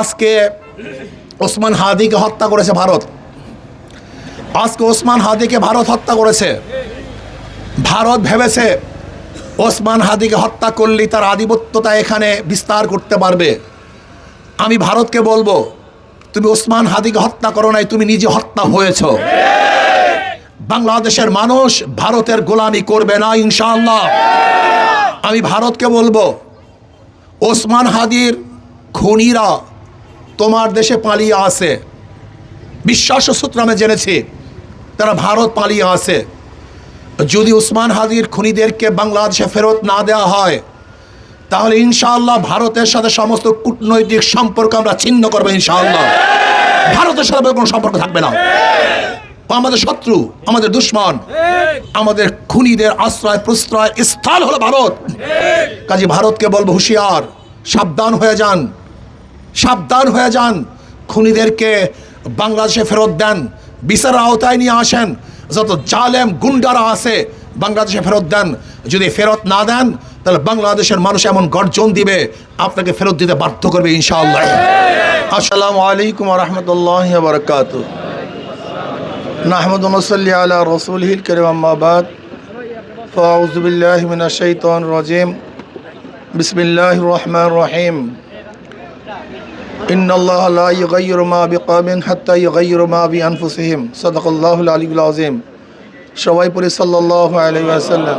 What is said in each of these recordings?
আজকে ওসমান হাদিকে হত্যা করেছে ভারত। আজকে ওসমান হাদিকে ভারত হত্যা করেছে। ভারত ভেবেছে ওসমান হাদিকে হত্যা করলে তার আধিপত্যতা এখানে বিস্তার করতে পারবে। আমি ভারতকে বলবো, তুমি ওসমান হাদিকে হত্যা করো নাই, তুমি নিজে হত্যা হয়েছ। বাংলাদেশের মানুষ ভারতের গোলামি করবে না ইনশাআল্লাহ। আমি ভারতকে বলবো, ওসমান হাদির খুনিরা তোমার দেশে পালিয়ে আছে। বিশ্বাস সূত্রে আমি জেনেছি তারা ভারত পালিয়ে আছে। যদি ওসমান হাদির খুনিদেরকে বাংলাদেশে ফেরত না দেওয়া হয়, তাহলে ইনশাআল্লাহ ভারতের সাথে সমস্ত কূটনৈতিক সম্পর্ক আমরা ছিন্ন করবো ইনশাআল্লাহ। ভারতের সাথে কোনো সম্পর্ক থাকবে না। আমাদের শত্রু, আমাদের দুশ্মন, আমাদের খুনিদের আশ্রয় প্রশ্রয় স্থল হলো ভারত। কাজে ভারতকে বলবো, হুঁশিয়ার, সাবধান হয়ে যান, সাবধান হয়ে যান। খুনিদেরকে বাংলাদেশে ফেরত দেন, বিচারের আওতায় নিয়ে আসেন। যত জালেম গুন্ডারা আছে বাংলাদেশে ফেরত দেন। যদি ফেরত না দেন, তাহলে বাংলাদেশের মানুষ এমন গর্জন দিবে, আপনাকে ফেরত দিতে বাধ্য করবে ইনশাআল্লাহ। আসসালামু আলাইকুম ওয়া রাহমাতুল্লাহি ওয়া বারাকাতুহু। নাহমাদু ওয়া নুসাল্লি আলা রাসূলিহিল কারীম, আম্মা বাদ। ফাআউযু বিল্লাহি মিনাশ শাইতানির রাজীম। বিসমিল্লাহির রহমানির রহিম। ইন্নাল্লাহা লা ইউগাইয়িরু মা বিকওমিন হাত্তা ইউগাইয়িরু মা বিআনফুসিহিম। সাদাকাল্লাহুল আলিয়্যুল আযীম। সবাই পড়ি সাল্লাল্লাহু আলাইহি ওয়াসাল্লাম।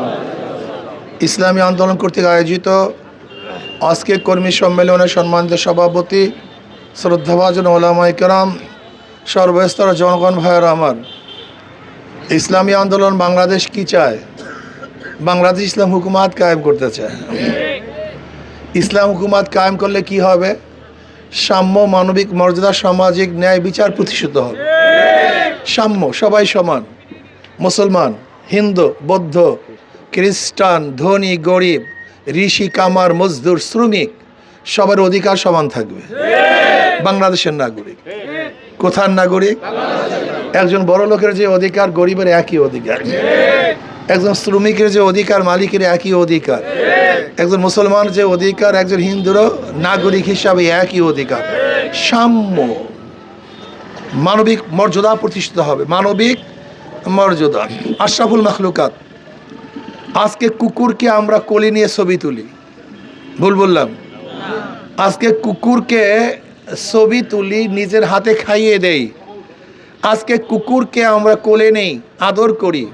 ইসলামী আন্দোলন কর্তৃক আয়োজিত আজকে কর্মী সম্মেলনের সম্মানিত সভাপতি, শ্রদ্ধাভাজন ওলামায়ে কেরাম, সর্বস্তরের জনগণ ভাইয়েরা আমার, ইসলামী আন্দোলন বাংলাদেশ কি চায়? বাংলাদেশ ইসলাম হুকুমাত কায়েম করতে চায়। ইসলাম হুকুমাত কায়েম করলে কি হবে? সাম্য, মানবিক মর্যাদা, সামাজিক ন্যায় বিচার প্রতিষ্ঠিত হবে। সাম্য, সবাই সমান। মুসলমান, হিন্দু, বৌদ্ধ, খ্রিস্টান, ধনী গরিব, ঋষি কামার, মজদুর, শ্রমিক, সবার অধিকার সমান থাকবে। বাংলাদেশের নাগরিক। কোথার নাগরিক? একজন বড় লোকের যে অধিকার, গরিবের একই অধিকার। একজন শ্রমিকের যে অধিকার, মালিকের একই অধিকার। একজন মুসলমান যে অধিকার, একজন হিন্দুরও নাগরিক হিসাবে একই অধিকার। সাম্য, মানবিক মর্যাদা প্রতিষ্ঠিত হবে। মানবিক মর্যাদা। আশরাফুল মাখলুকাত। আজকে কুকুরকে আমরা কোলে নিয়ে ছবি তুলি, ভুল বললাম? আজকে কুকুরকে ছবি তুলি, নিজের হাতে খাইয়ে দেই। আজকে কুকুরকে আমরা কোলে নেই, আদর করি।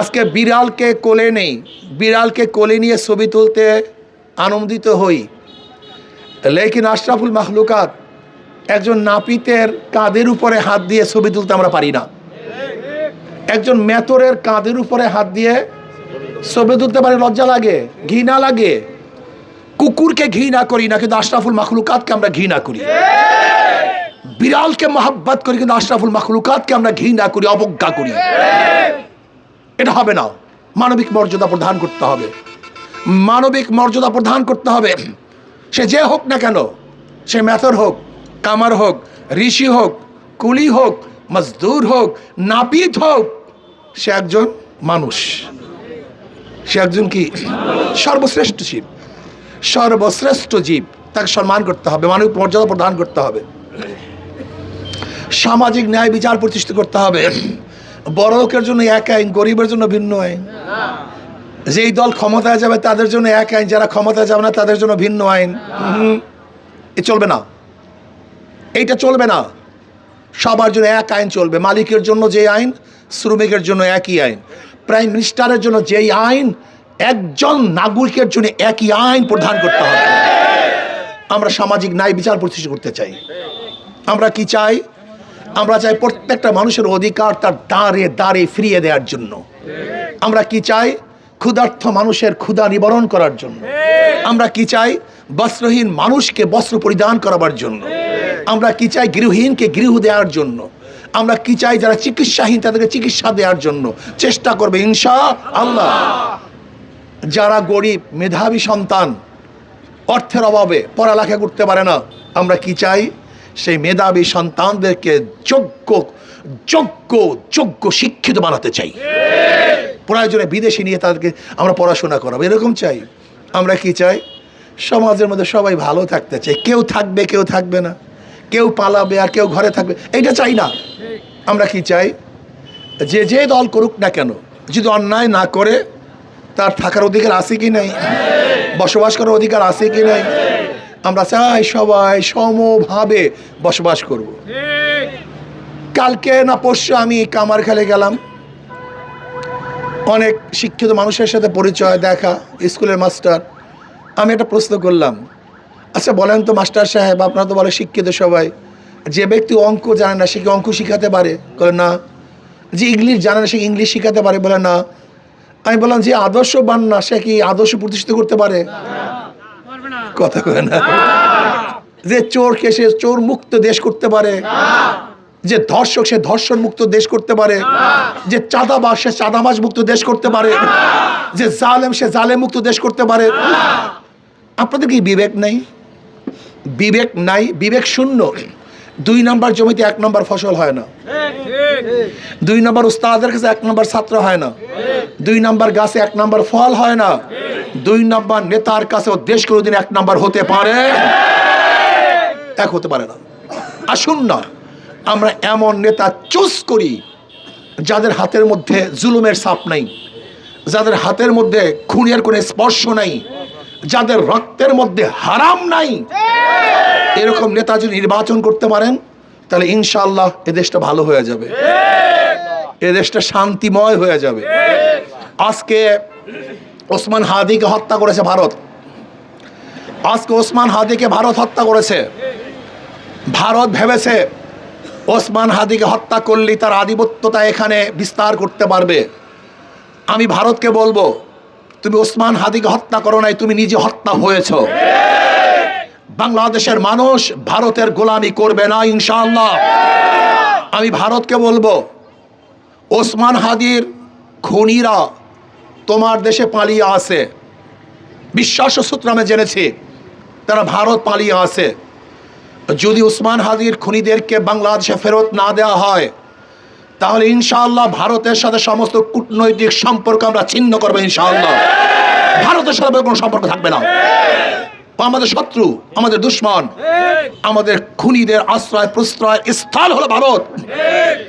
আজকে বিড়ালকে কোলে নেই, বিড়ালকে কোলে নিয়ে ছবি তুলতে আনন্দিত হই। লেকিন আশরাফুল মাখলুকাত, একজন নাপিতের কাঁধের উপরে হাত দিয়ে ছবি তুলতে আমরা পারি না। একজন মেতরের কাঁধের উপরে হাত দিয়ে ছবি তুলতে পারে, লজ্জা লাগে, ঘৃণা লাগে। কুকুরকে ঘৃণা করি না, কিন্তু আশরাফুল মাখলুকাতকে আমরা ঘৃণা করি। বিড়ালকে মহাব্বত করি, কিন্তু আশরাফুল মাখলুকাতকে আমরা ঘৃণা করি, অবজ্ঞা করি। এটা হবে না। মানবিক মর্যাদা প্রদান করতে হবে। মানবিক মর্যাদা প্রদান করতে হবে। সে যে হোক না কেন, সে মেথর হোক, কামার হোক, ঋষি হোক, কুলি হোক, মজদুর হোক, নাপিত হোক, সে একজন মানুষ। সে একজন কি? সর্বশ্রেষ্ঠ জীব, সর্বশ্রেষ্ঠ জীব। তাকে সম্মান করতে হবে, মানবিক মর্যাদা প্রদান করতে হবে, সামাজিক ন্যায় বিচার প্রতিষ্ঠা করতে হবে। বড় লোকের জন্য এক আইন, গরিবের জন্য ভিন্ন আইন। যেই দল ক্ষমতায় যাবে তাদের জন্য এক আইন, যারা ক্ষমতায় যাবে না তাদের জন্য ভিন্ন আইন। এ চলবে না, এইটা চলবে না। সবার জন্য এক আইন চলবে। মালিকের জন্য যে আইন, শ্রমিকের জন্য একই আইন। প্রাইম মিনিস্টারের জন্য যেই আইন, একজন নাগরিকের জন্য একই আইন প্রদান করতে হবে। আমরা সামাজিক ন্যায় বিচার প্রতিষ্ঠা করতে চাই। আমরা কি চাই? আমরা চাই প্রত্যেকটা মানুষের অধিকার তার দ্বারে দ্বারে ফিরিয়ে দেওয়ার জন্য। আমরা কি চাই? ক্ষুধার্ত মানুষের ক্ষুধা নিবারণ করার জন্য। আমরা কি চাই? বস্ত্রহীন মানুষকে বস্ত্র পরিধান করাবার জন্য। আমরা কি চাই? গৃহহীনকে গৃহ দেওয়ার জন্য। আমরা কি চাই? যারা চিকিৎসাহীন তাদেরকে চিকিৎসা দেওয়ার জন্য চেষ্টা করবে ইনশাআল্লাহ। যারা গরিব, মেধাবী সন্তান, অর্থের অভাবে পড়ালেখা করতে পারে না, আমরা কি চাই? সেই মেধাবী সন্তানদেরকে যোগ্য যোগ্য যোগ্য শিক্ষিত বানাতে চাই। প্রয়োজনে বিদেশে নিয়ে তাদেরকে আমরা পড়াশোনা করাবো, এরকম চাই। আমরা কি চাই? সমাজের মধ্যে সবাই ভালো থাকতে চায়, কেউ থাকবে কেউ থাকবে না, কেউ পালাবে আর কেউ ঘরে থাকবে, এইটা চাই না। আমরা কি চাই? যে যে দল করুক না কেন, যদি অন্যায় না করে তার থাকার অধিকার আছে কি নাই, বসবাস করার অধিকার আছে কি নাই। আমরা চাই সবাই সমভাবে বসবাস করব। কালকে না পরশু আমি কামারখালে গেলাম, অনেক শিক্ষিত মানুষের সাথে পরিচয়, দেখা, স্কুলের মাস্টার। আমি একটা প্রশ্ন করলাম, আচ্ছা বলেন তো মাস্টার সাহেব, আপনারা তো বলে শিক্ষিত সবাই, যে ব্যক্তি অঙ্ক জানে না সে কি অঙ্ক শিখাতে পারে? বলে না। যে ইংলিশ জানে না সে ইংলিশ শিখাতে পারে? বলে না। আমি বললাম যে আদর্শবান না সে কি আদর্শ প্রতিষ্ঠিত করতে পারে? কথা কয় না। যে চোরকে সে চোর মুক্ত দেশ করতে পারে? যে ধর্ষক সে ধর্ষণ মুক্ত দেশ করতে পারে? যে চাঁদাবাজ সে চাঁদাবাজ মুক্ত দেশ করতে পারে? যে জালেম সে জালেম মুক্ত দেশ করতে পারে? আপনাদের কি বিবেক নাই? বিবেক নাই, বিবেক শূন্য। 2 নম্বর জমিতে 1 নম্বর ফসল হয় না, 2 নম্বর উস্তাদের কাছে 1 নম্বর ছাত্র হয় না, 2 নম্বর গাছে 1 নম্বর ফল হয় না, 2 নম্বর নেতার কাছেও দেশ কোনোদিন 1 নম্বর হতে পারে? এক হতে পারে না। আসুন না আমরা এমন নেতা চুজ করি যাদের হাতের মধ্যে জুলুমের ছাপ নাই, যাদের হাতের মধ্যে খুনের কোনো স্পর্শ নাই, যাদের রক্তের মধ্যে হারাম নাই। এরকম নেতা যদি নির্বাচন করতে পারেন তাহলে ইনশাআল্লাহ এ দেশটা ভালো হয়ে যাবে, এ দেশটা শান্তিময় হয়ে যাবে। আজকে ওসমান হাদিকে হত্যা করেছে ভারত, আজকে ওসমান হাদিকে ভারত হত্যা করেছে। ভারত ভেবেছে ওসমান হাদিকে হত্যা করলে তার আধিপত্যতা এখানে বিস্তার করতে পারবে। আমি ভারতকে বলবো, তুমি ওসমান হাদিকে হত্যা করো নাই, তুমি নিজে হত্যা হয়েছ। বাংলাদেশের মানুষ ভারতের গোলামি করবে না ইনশাআল্লাহ। আমি ভারতকে বলবো, ওসমান হাদির খুনিরা তোমার দেশে পালিয়ে আছে, বিশ্বাস সূত্র আমি জেনেছি তারা ভারত পালিয়ে আছে। যদি ওসমান হাদির খুনিদেরকে বাংলাদেশে ফেরত না দেওয়া হয় তাহলে ইনশাআল্লাহ ভারতের সাথে সমস্ত কূটনৈতিক সম্পর্ক আমরা ছিন্ন করবো ইনশাআল্লাহ। ভারতের সাথে কোনো সম্পর্ক থাকবে না। আমাদের শত্রু, আমাদের দুশ্মন, আমাদের খুনিদের আশ্রয় প্রশ্রয় স্থল হলো ভারত।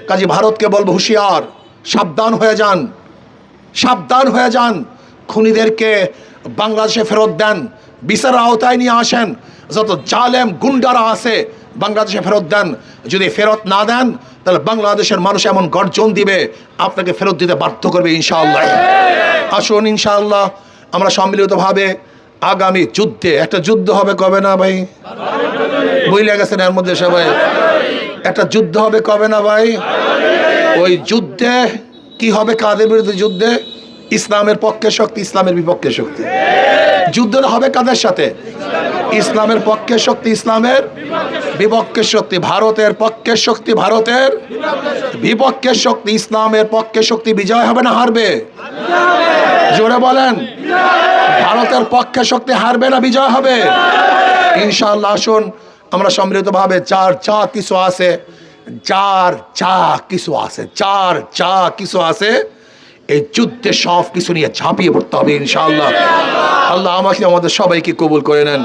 কাজে ভারতকে বলবো হুঁশিয়ার, সাবধান হয়ে যান, সাবধান হয়ে যান। খুনিদেরকে বাংলাদেশে ফেরত দেন, বিচারের আওতায় নিয়ে আসেন। যত জালেম গুন্ডারা আছে বাংলাদেশে ফেরত দেন। যদি ফেরত না দেন তাহলে বাংলাদেশের মানুষ এমন গর্জন দিবে আপনাকে ফেরত দিতে বাধ্য করবে ইনশাআল্লাহ। আসুন ইনশাআল্লাহ আমরা সম্মিলিতভাবে আগামী যুদ্ধে, একটা যুদ্ধ হবে কবে না ভাই? বুঝলে গেছেন এর মধ্যে সবাই, একটা যুদ্ধ হবে কবে না ভাই? ওই যুদ্ধে কি হবে? কাদের বিরুদ্ধে যুদ্ধে? ইসলামের পক্ষে শক্তি, ইসলামের বিপক্ষে শক্তি। যুদ্ধটা হবে কাদের সাথে? ইসলামের পক্ষে শক্তি, ইসলামের বিপক্ষে শক্তি। ভারতের পক্ষে শক্তি, ভারতের বিপক্ষে শক্তি। ইসলামের পক্ষে শক্তি বিজয় হবে না হারবে? জোরে বলেন। ভারতের পক্ষে শক্তি হারবে না বিজয় হবে? ইনশাআল্লাহ। আসুন আমরা সম্মিলিতভাবে যার যা কিছু আছে, যার যা কিছু আছে, যার যা কিছু আছে, এই যুদ্ধে সব কিছু নিয়ে ঝাঁপিয়ে পড়তে হবে ইনশাআল্লাহ। আল্লাহ আমাকে আমাদের সবাইকে কবুল করে নেন।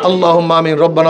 আল্লাহুম্মা আমিন। রব্বানা